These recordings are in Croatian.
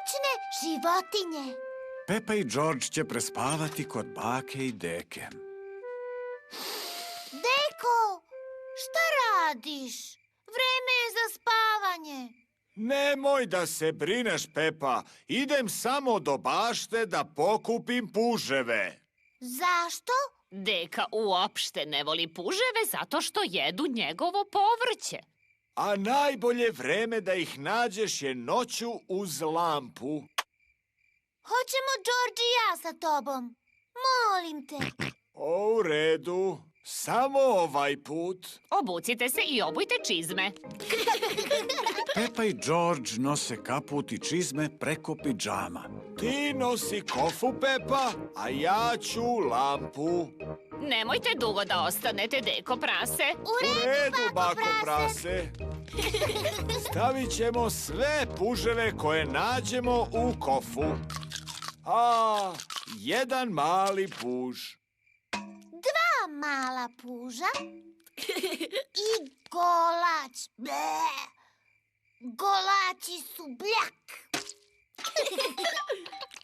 Noćne životinje. Pepa i George će prespavati kod bake i deke. Deko, šta radiš? Vreme je za spavanje. Nemoj da se brineš, Pepa. Idem samo do bašte da pokupim puževe. Zašto? Deka uopšte ne voli puževe zato što jedu njegovo povrće. A najbolje vreme da ih nađeš je noću uz lampu. Hoćemo George i ja sa tobom. Molim te. U redu. Samo ovaj put. Obucite se i obujte čizme. Pepa i George nose kaput i čizme preko pidžama. Ti nosi kofu, Pepa, a ja ću lampu. Nemojte dugo da ostanete, deko prase. U redu, bako prase. Stavit ćemo sve puževe koje nađemo u kofu. Jedan mali puž. Dva mala puža i golać. Golaći su bljak.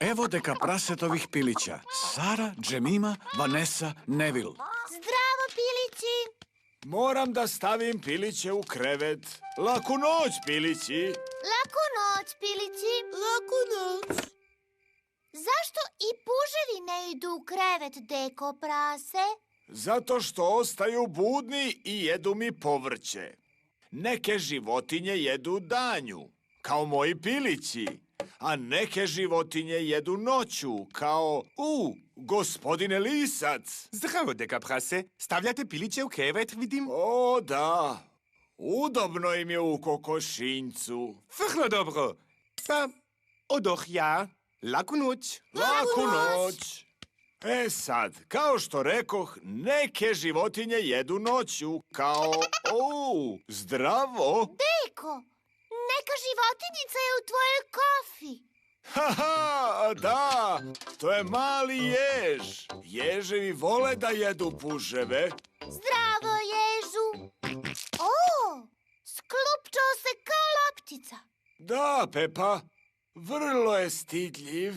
Evo deka prasetovih pilića. Sara, Džemima, Vanessa, Neville. Zdravo, pilići. Moram da stavim piliće u krevet. Laku noć, pilići. Laku noć, pilići. Laku noć. Zašto i puževi ne idu u krevet, deko prase? Zato što ostaju budni i jedu mi povrće. Neke životinje jedu danju, kao moji pilići, a neke životinje jedu noću, kao, gospodine lisac. Zdravo, deka prase. Stavljate piliće u krevet, vidim? O, da. Udobno im je u kokošinjcu. Vrlo dobro. Pa, odoh ja. Laku noć. Laku noć. Sad, kao što rekoh, neke životinje jedu noću, kao, zdravo. Deko, neka životinjica je u tvojoj kofi. Haha, da, to je mali jež. Ježevi vole da jedu puževe. Zdravo, ježu. Sklupčao se kao loptica. Da, Pepa, vrlo je stidljiv.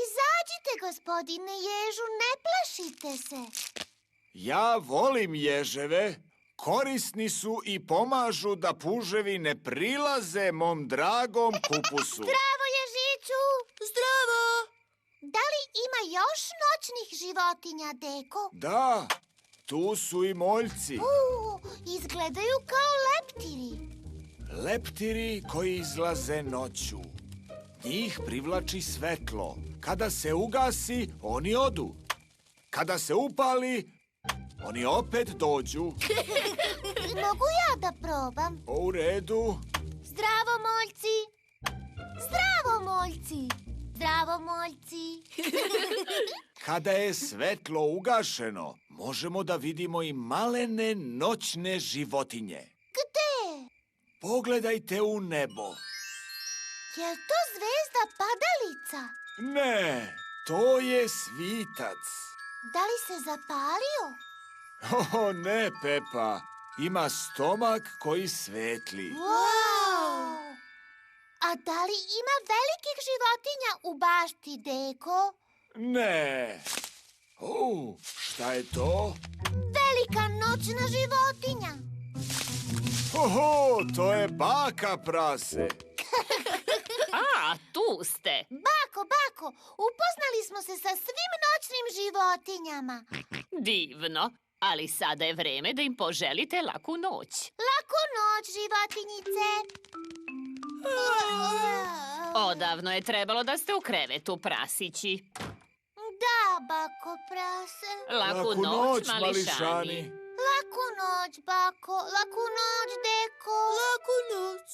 Izađite, gospodine ježu, ne plašite se. Ja volim ježeve. Korisni su i pomažu da puževi ne prilaze mom dragom kupusu. Zdravo, ježiću. Zdravo. Da li ima još noćnih životinja, deko? Da, tu su i moljci. Izgledaju kao leptiri. Leptiri koji izlaze noću. Njih privlači svetlo. Kada se ugasi, oni odu. Kada se upali, oni opet dođu. Mogu ja da probam? U redu. Zdravo, moljci. Zdravo, moljci. Zdravo, moljci. Kada je svetlo ugašeno, možemo da vidimo i malene noćne životinje. Gde? Pogledajte u nebo. Je li to zvezda padalica? Ne, to je svitac. Da li se zapalio? Ne, Pepa. Ima stomak koji svetli. Wow! A da li ima velikih životinja u bašti, deko? Ne. Šta je to? Velika noćna životinja. To je baka prase. Tu ste. Bako, upoznali smo se sa svim noćnim životinjama. Divno. Ali sada je vreme da im poželite laku noć. Laku noć, životinjice. Odavno je trebalo da ste u krevetu, prasići. Da, bako prase. Laku noć, mališani. Laku noć, bako. Laku noć, deko. Laku noć.